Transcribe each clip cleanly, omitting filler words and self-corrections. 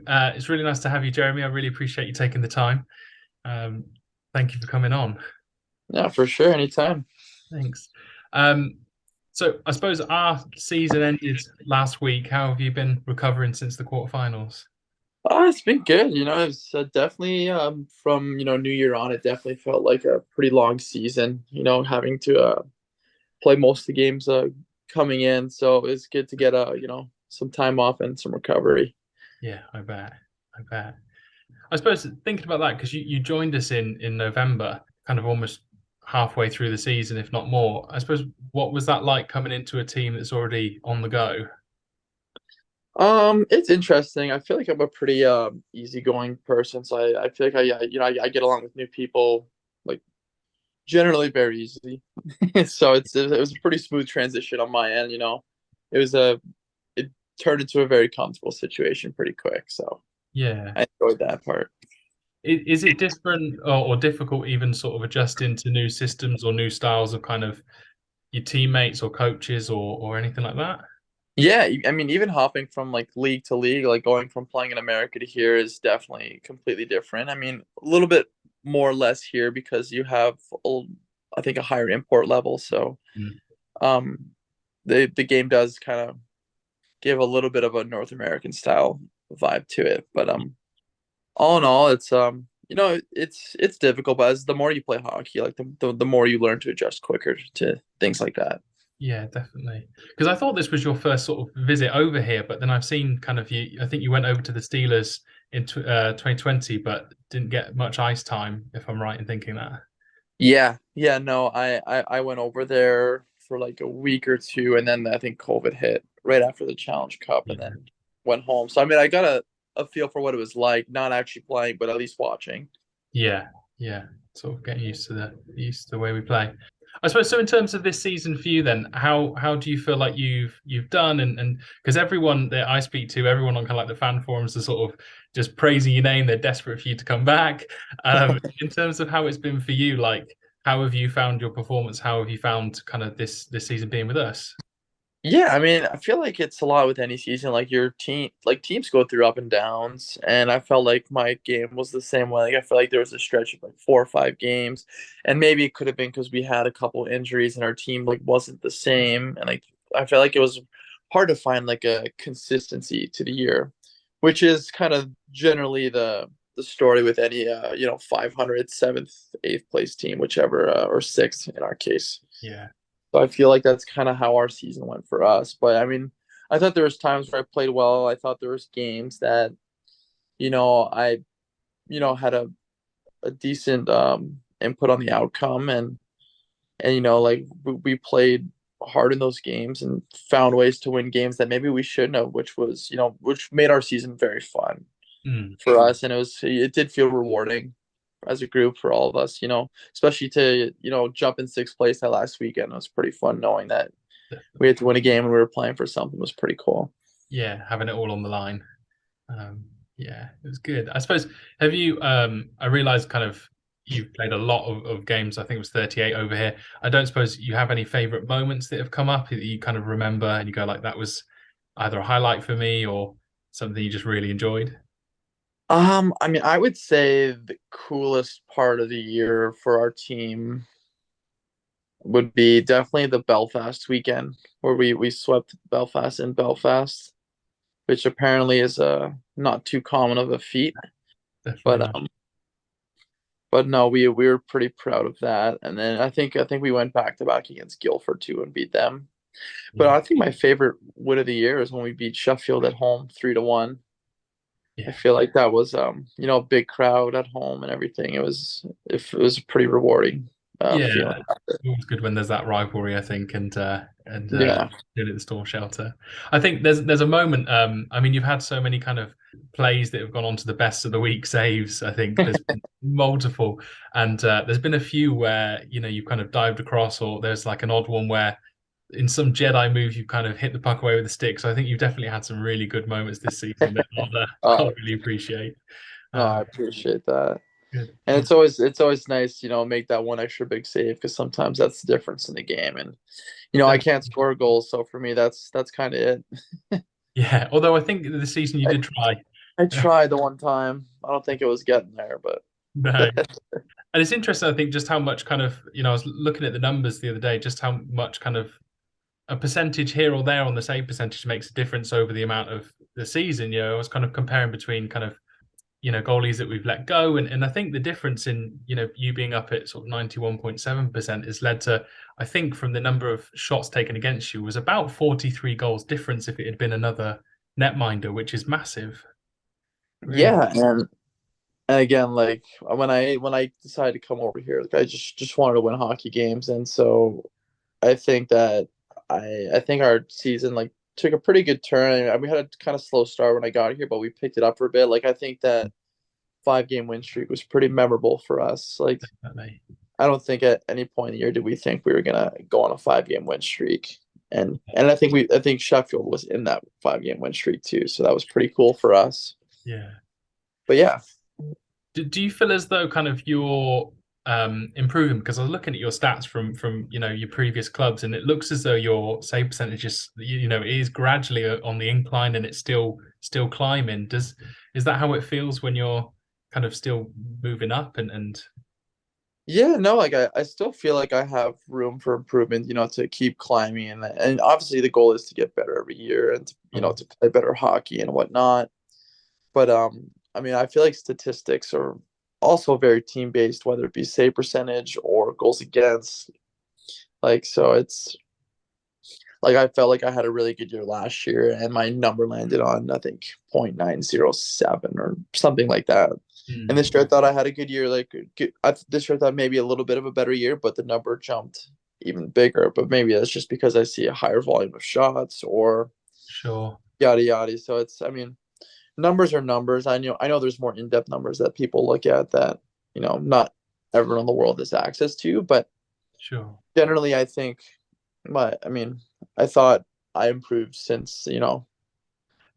it's really nice to have you, Jeremy. I really appreciate you taking the time. Um, Thank you for coming on. Yeah, for sure. Anytime. Thanks. Um, so I suppose our season ended last week. How have you been recovering since the quarterfinals? It's been good. It's definitely from New Year on, it definitely felt like a pretty long season. Having to play most of the games coming in, so it's good to get some time off and some recovery. Yeah, I bet. I bet. I suppose thinking about that because you joined us in November, kind of almost halfway through the season, if not more. I suppose what was that like coming into a team that's already on the go? It's interesting. I feel like I'm a pretty easygoing person, so I feel like I get along with new people like generally very easily. So it was a pretty smooth transition on my end. It was a it turned into a very comfortable situation pretty quick. So Yeah. I enjoyed that part. Is it different or difficult even sort of adjusting to new systems or new styles of kind of your teammates or coaches or anything like that? Yeah, I mean, even hopping from like league to league, like going from playing in America to here is definitely completely different. I mean, a little bit more or less here because you have, I think, a higher import level. So, Mm. um, the game does kind of give a little bit of a North American style vibe to it. But all in all, it's it's difficult. But as the more you play hockey, like the more you learn to adjust quicker to things like that. Yeah, definitely. Because I thought this was your first sort of visit over here, but then I've seen kind of you. I think you went over to the Steelers in 2020, but didn't get much ice time, if I'm right in thinking that. Yeah, no, I went over there for like a week or two, and then I think COVID hit right after the Challenge Cup, and Yeah. then went home. So I mean, I got a feel for what it was like, not actually playing, but at least watching. Yeah, yeah. Sort of getting used to the way we play. I suppose so. In terms of this season for you, then, how do you feel like you've done and because everyone that I speak to, everyone on kind of like the fan forums are sort of just praising your name. They're desperate for you to come back. In terms of how it's been for you, like how have you found your performance? How have you found kind of this season being with us? Yeah, I mean, I feel like it's a lot with any season. Like your team, like teams go through up and downs, and I felt like my game was the same way. Like I felt like there was a stretch of like 4 or 5 games, and maybe it could have been because we had a couple injuries and our team like wasn't the same, and like I felt like it was hard to find like a consistency to the year, which is kind of generally the story with any 500 seventh, eighth place team, whichever or sixth in our case. Yeah, So I feel like that's kind of how our season went for us. But I mean, I thought there was times where I played well. I thought there was games that, I, had a decent input on the outcome and like we played hard in those games and found ways to win games that maybe we shouldn't have, which was, which made our season very fun mm, for us. And it did feel rewarding as a group for all of us, especially to, jump in sixth place that last weekend. It was pretty fun knowing that we had to win a game and we were playing for something. It was pretty cool. yeah, having it all on the line. Um, yeah, it was good. I suppose, have you, I realized kind of you've played a lot of games. I think it was 38 over here. I don't suppose you have any favorite moments that have come up that you kind of remember and you go like, that was either a highlight for me or something you just really enjoyed. I mean, I would say the coolest part of the year for our team would be definitely the Belfast weekend where we swept Belfast in Belfast, which apparently is not too common of a feat. Definitely But not. but no, we were pretty proud of that. And then I think we went back to back against Guildford too and beat them. But Yeah. I think my favorite win of the year is when we beat Sheffield at home 3-1. I Yeah. feel like that was a big crowd at home and everything. It was a pretty rewarding Yeah, feeling. it's always good when there's that rivalry, I think, and Yeah. did it the storm shelter. I think there's a moment. I mean, you've had so many kind of plays that have gone on to the best of the week saves. I think there's been multiple, and there's been a few where you kind of dived across, or there's like an odd one where in some Jedi move you kind of hit the puck away with a stick. So I think you've definitely had some really good moments this season that I'll Uh, really appreciate. no, I Um, appreciate that. Good, And good. it's always nice, make that one extra big save because sometimes that's the difference in the game. And I can't score goals, so for me that's kind of it. Yeah, although I think this season you did try. I tried the one time. I don't think it was getting there, but No. And it's interesting, I think, just how much kind of, I was looking at the numbers the other day, just how much kind of a percentage here or there on the save percentage makes a difference over the amount of the season. I was kind of comparing between kind of, goalies that we've let go. And I think the difference in, you being up at sort of 91.7% has led to, I think from the number of shots taken against you was about 43 goals difference if it had been another netminder, which is massive. Really. yeah, and again, like when I decided to come over here, like I just wanted to win hockey games, and so I think that I think our season like took a pretty good turn. I mean, we had a kind of slow start when I got here, but we picked it up for a bit. Like I think that 5 game win streak was pretty memorable for us. Like Definitely. I don't think at any point in the year did we think we were gonna go on a 5 game win streak. And I think Sheffield was in that 5 game win streak too. So that was pretty cool for us. Yeah. But yeah. Do you feel as though kind of you're improving? Because I was looking at your stats from your previous clubs, and it looks as though your save percentage is gradually on the incline, and it's still climbing. Is that how it feels when you're kind of still moving up and Yeah, no, like I still feel like I have room for improvement, to keep climbing and obviously the goal is to get better every year and to play better hockey and whatnot. But I mean I feel like statistics are also very team based, whether it be save percentage or goals against. Like so it's like I felt like I had a really good year last year and my number landed on I think 0.907 or something like that. And Mm, this year I thought I had a good year. Like this year I thought maybe a little bit of a better year, but the number jumped even bigger. But maybe that's just because I see a higher volume of shots or sure, yada yada. So it's I mean numbers are numbers. I know there's more in-depth numbers that people look at that not everyone in the world has access to, but sure. generally I think I thought I improved since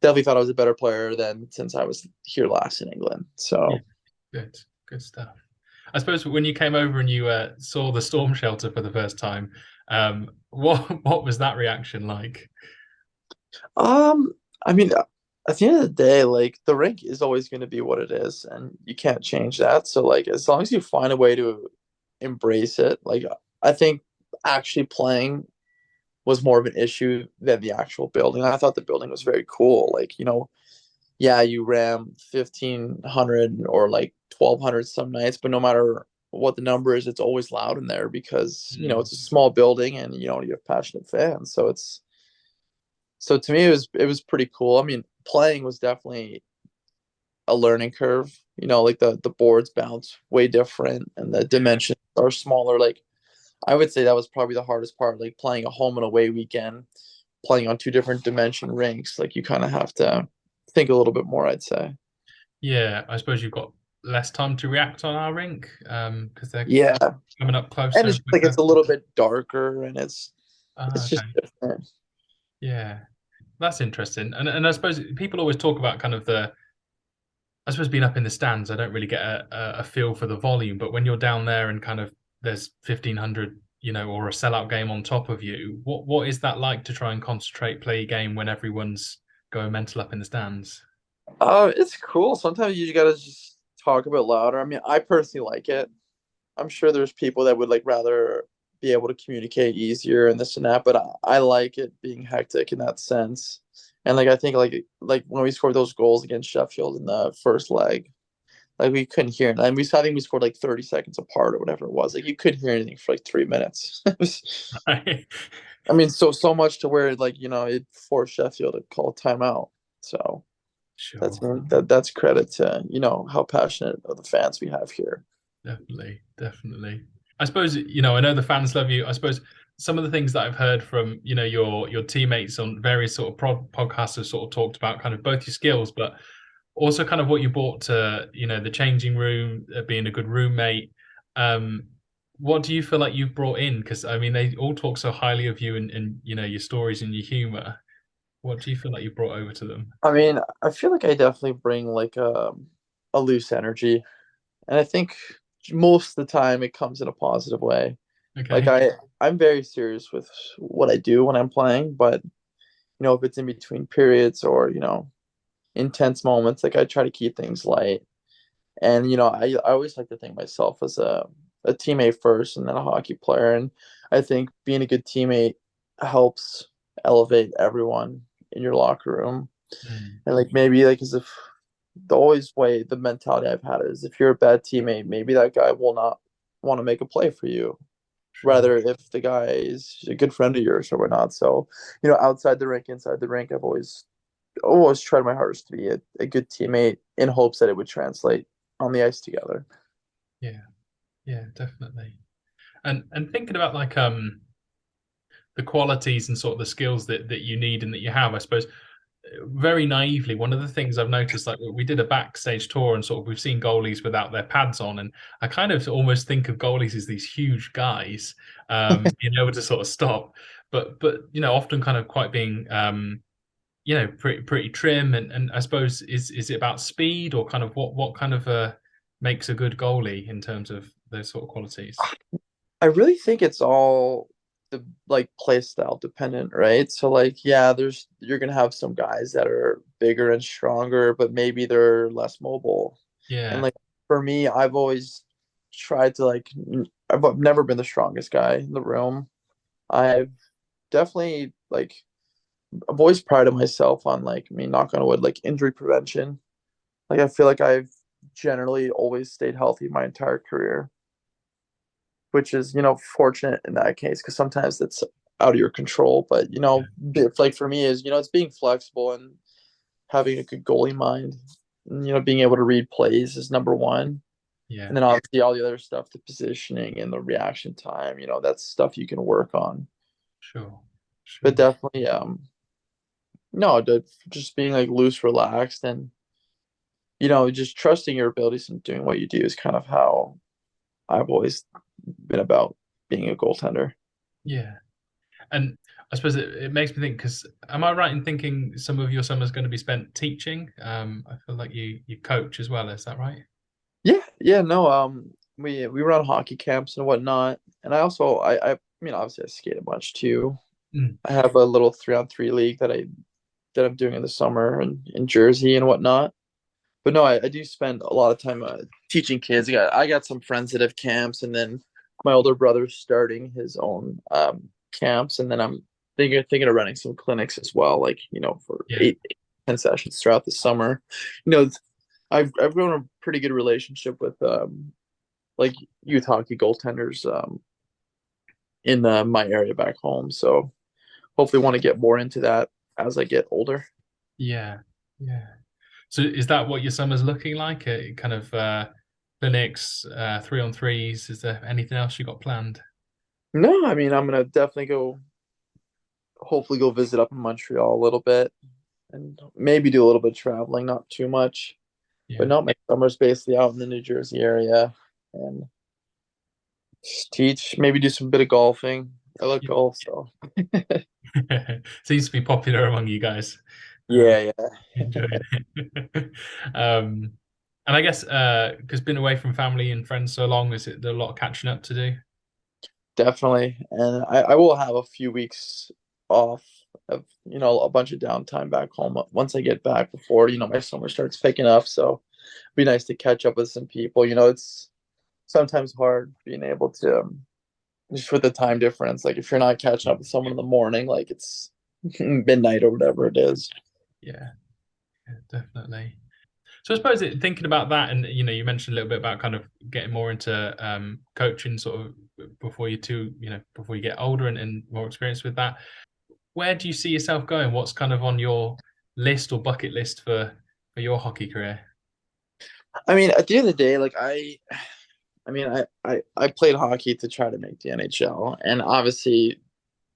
definitely thought I was a better player than since I was here last in England. Yeah, So good stuff. I suppose when you came over and you saw the storm shelter for the first time, what was that reaction like? Um, I mean, at the end of the day, like the rink is always going to be what it is, and you can't change that. So, like, as long as you find a way to embrace it, like I think actually playing was more of an issue than the actual building. I thought the building was very cool. Like, yeah, you ram 1,500 or like 1,200 some nights, but no matter what the number is, it's always loud in there because Mm, it's a small building and you have passionate fans. So to me, it was pretty cool. I mean, playing was definitely a learning curve. Like the boards bounce way different and the dimensions are smaller. Like I would say that was probably the hardest part. Like playing a home and away weekend, playing on two different dimension rinks. Like you kind of have to think a little bit more. I'd say. yeah, I suppose you've got less time to react on our rink because they're Yeah, coming up and closer it's and just like it's quicker. a little bit darker and it's Ah, it's just okay. different. Yeah, that's interesting. And I suppose people always talk about kind of I suppose being up in the stands, I don't really get a feel for the volume, but when you're down there and kind of there's 1,500, or a sellout game on top of you, what is that like to try and concentrate, play a game when everyone's going mental up in the stands? It's cool. Sometimes you gotta just talk a bit louder. I mean, I personally like it. I'm sure there's people that would like rather be able to communicate easier and this and that, but I like it being hectic in that sense. And like I think like when we scored those goals against Sheffield in the first leg, like we couldn't hear it. And I think we scored like 30 seconds apart or whatever it was. Like you couldn't hear anything for like 3 minutes. Right. I mean, so much to where like it forced Sheffield to call a timeout. So Sure. that's credit to how passionate of the fans we have here. Definitely, definitely. I suppose, I know the fans love you. I suppose some of the things that I've heard from, your teammates on various sort of podcasts have sort of talked about kind of both your skills, but also kind of what you brought to, the changing room, being a good roommate. Um, what do you feel like you've brought in? Because I mean, they all talk so highly of you and your stories and your humor. What do you feel like you brought over to them? I mean, I feel like I definitely bring like a loose energy, and I think most of the time it comes in a positive way. Like Okay. I'm very serious with what I do when I'm playing, but if it's in between periods or intense moments. Like I try to keep things light. And I always like to think myself as a teammate first and then a hockey player. And I think being a good teammate helps elevate everyone in your locker room. Mm, And like maybe like as if the always way the mentality I've had is if you're a bad teammate, maybe that guy will not want to make a play for you. sure. Rather if the guy is a good friend of yours or whatnot. So, outside the rink, inside the rink, I've always tried my hardest to be a good teammate in hopes that it would translate on the ice together. Yeah, yeah, definitely. And thinking about like the qualities and sort of the skills that you need and that you have, I suppose very naively, one of the things I've noticed, like we did a backstage tour and sort of we've seen goalies without their pads on, and I kind of almost think of goalies as these huge guys, being able to sort of stop, but often kind of quite being pretty trim, and I suppose is it about speed or kind of what kind of makes a good goalie in terms of those sort of qualities? I really think it's all the like play style dependent, right? So like yeah, you're gonna have some guys that are bigger and stronger, but maybe they're less mobile. And Yeah, like for me, I've always tried to I've never been the strongest guy in the room. I've definitely I've always prided myself on knock on wood, like injury prevention. Like I feel like I've generally always stayed healthy my entire career, which is fortunate in that case because sometimes it's out of your control. But yeah, if, like for me is it's being flexible and having a good goalie mind. And, being able to read plays is number one, yeah, and then obviously all the other stuff, the positioning and the reaction time. That's stuff you can work on. sure, But sure. definitely, no, just being like loose, relaxed, and just trusting your abilities and doing what you do is kind of how I've always been about being a goaltender. Yeah. And I suppose it makes me think, because am I right in thinking some of your summer is going to be spent teaching? I feel like you coach as well. Is that right? Yeah, yeah, no, we run hockey camps and whatnot, and I mean obviously I skate a bunch too. Mm, I have a little 3-on-3 league that I'm doing in the summer and in Jersey and whatnot. But no, I do spend a lot of time teaching kids. I got some friends that have camps, and then my older brother's starting his own camps, and then I'm thinking of running some clinics as well, like for yeah. 8, 10 sessions throughout the summer. You know, I've grown a pretty good relationship with like youth hockey goaltenders in my area back home. So hopefully want to get more into that as I get older. Yeah. Yeah. So is that what your summer's looking like? Kind of clinics, 3-on-3s? Is there anything else you got planned? No, I mean I'm gonna definitely hopefully go visit up in Montreal a little bit and maybe do a little bit of traveling, not too much. But Yeah. no, my summer's basically out in the New Jersey area and just teach, maybe do some bit of golfing. I love golf, so Seems to be popular among you guys. Uh, yeah, yeah, enjoying it. And I guess because been away from family and friends so long, is it there a lot of catching up to do? definitely. And I will have a few weeks off of a bunch of downtime back home once I get back before my summer starts picking up. So it'd be nice to catch up with some people. It's sometimes hard being able to just with the time difference. Like if you're not catching up with someone in the morning, like it's midnight or whatever it is. Yeah, yeah, definitely. So I suppose thinking about that, and you mentioned a little bit about kind of getting more into coaching, sort of before you get older and more experience with that. Where do you see yourself going? What's kind of on your list or bucket list for your hockey career? I mean, at the end of the day, I mean, I played hockey to try to make the NHL, and obviously,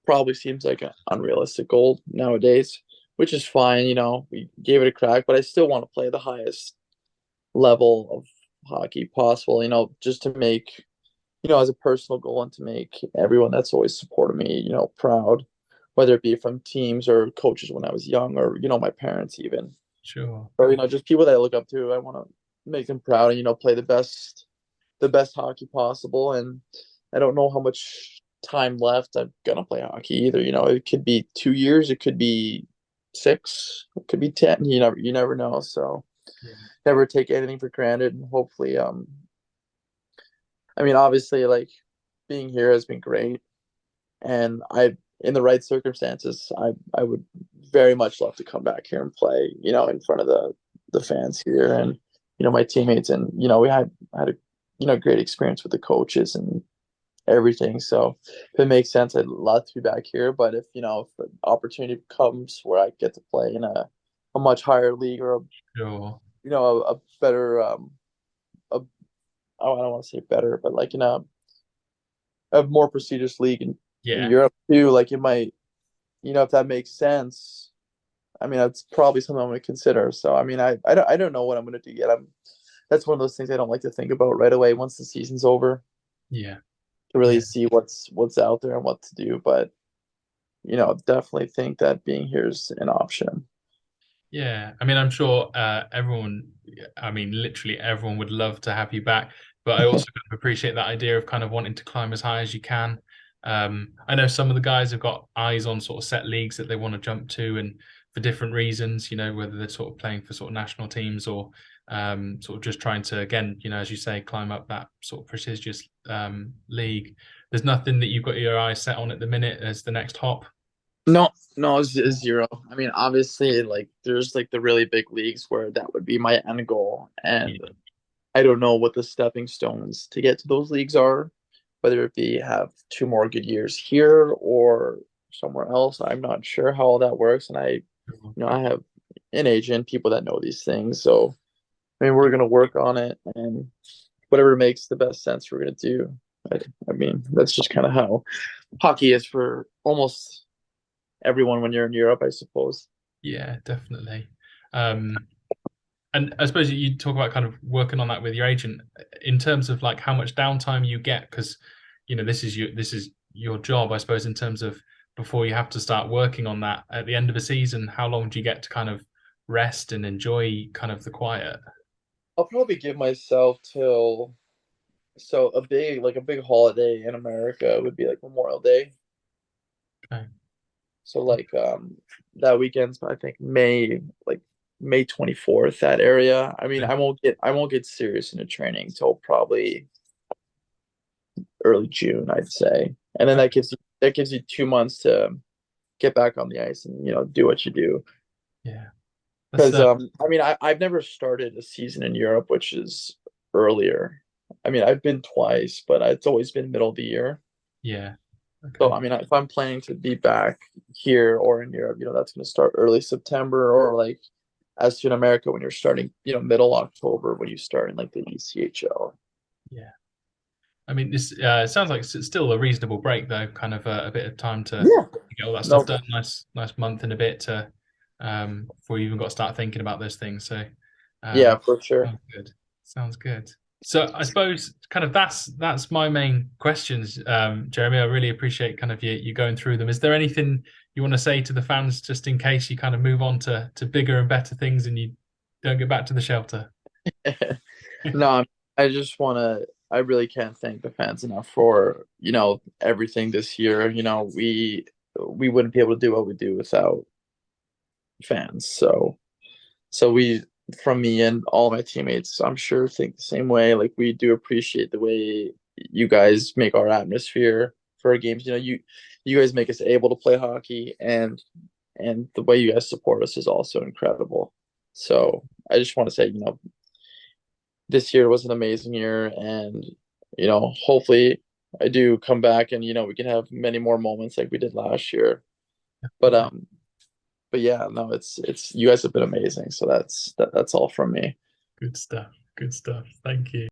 probably seems like an unrealistic goal nowadays, which is fine. We gave it a crack, but I still want to play the highest level of hockey possible. Just to make as a personal goal and to make everyone that's always supported me, proud, whether it be from teams or coaches when I was young, or my parents even, Sure. or just people that I look up to. I want to make them proud and play the best hockey possible. And I don't know how much time left I'm gonna play hockey either. It could be 2 years, it could be 6, it could be 10. You never know. So Yeah. never take anything for granted. And hopefully, I mean, obviously, like being here has been great, and in the right circumstances, I would very much love to come back here and play, in front of the fans here and my teammates, and we had a great experience with the coaches and everything. So if it makes sense, I'd love to be back here. But if an opportunity comes where I get to play in a much higher league or Sure. a better a I don't want to say better, but like in a more prestigious league in Yeah. Europe too, like it might, if that makes sense. I mean, that's probably something I'm going to consider. So I mean, I don't know what I'm going to do yet. That's one of those things I don't like to think about right away once the season's over, Yeah. to really Yeah. see what's out there and what to do. But definitely think that being here is an option. Yeah, I mean, I'm sure everyone, I mean, literally everyone would love to have you back, but I also kind of appreciate that idea of kind of wanting to climb as high as you can. I know some of the guys have got eyes on sort of set leagues that they want to jump to, and for different reasons, whether they're sort of playing for sort of national teams or sort of just trying to, again, as you say, climb up that sort of prestigious league. There's nothing that you've got your eyes set on at the minute as the next hop. No, no, it's zero. I mean, obviously, like there's like the really big leagues where that would be my end goal, and Yeah. I don't know what the stepping stones to get to those leagues are, whether it be have 2 more good years here or somewhere else. I'm not sure how all that works, and I have an agent, people that know these things. So I mean, we're gonna work on it, and whatever makes the best sense, we're gonna do. I mean, that's just kind of how hockey is for almost everyone when you're in Europe, I suppose. Yeah, definitely. Um, and I suppose you talk about kind of working on that with your agent in terms of like how much downtime you get, because this is your job, I suppose, in terms of before you have to start working on that at the end of a season. How long do you get to kind of rest and enjoy kind of the quiet? I'll probably give myself till a big holiday in America would be like Memorial Day. Okay. So like that weekend's I think May 24th, that area. I mean, I won't get serious into training till probably early June, I'd say. And then Okay. that gives you 2 months to get back on the ice and do what you do. Yeah. That's Because I mean, I've never started a season in Europe, which is earlier. I mean, I've been twice, but it's always been middle of the year. yeah. So Okay. I mean, if I'm planning to be back here or in Europe, that's going to start early September, or like as to in America when you're starting, middle October when you start in like the ECHL. Yeah. I mean, this sounds like it's still a reasonable break, though. Kind of a bit of time to Yeah. get all that stuff No. done. Nice month and a bit to before you even got to start thinking about those things. So, Yeah, um, for sure. sounds good. Sounds good. So, I suppose kind of that's my main questions, Jeremy. I really appreciate kind of you going through them. Is there anything you want to say to the fans, just in case you kind of move on to bigger and better things and you don't get back to the shelter? No, I just want to. I really can't thank the fans enough for everything this year. We wouldn't be able to do what we do without fans. So we, from me and all my teammates, I'm sure think the same way. Like we do appreciate the way you guys make our atmosphere for our games. You guys make us able to play hockey, and the way you guys support us is also incredible. So I just want to say, this year was an amazing year, and hopefully I do come back and we can have many more moments like we did last year. But but yeah, no, it's you guys have been amazing. So that's all from me. Good stuff. Good stuff. Thank you.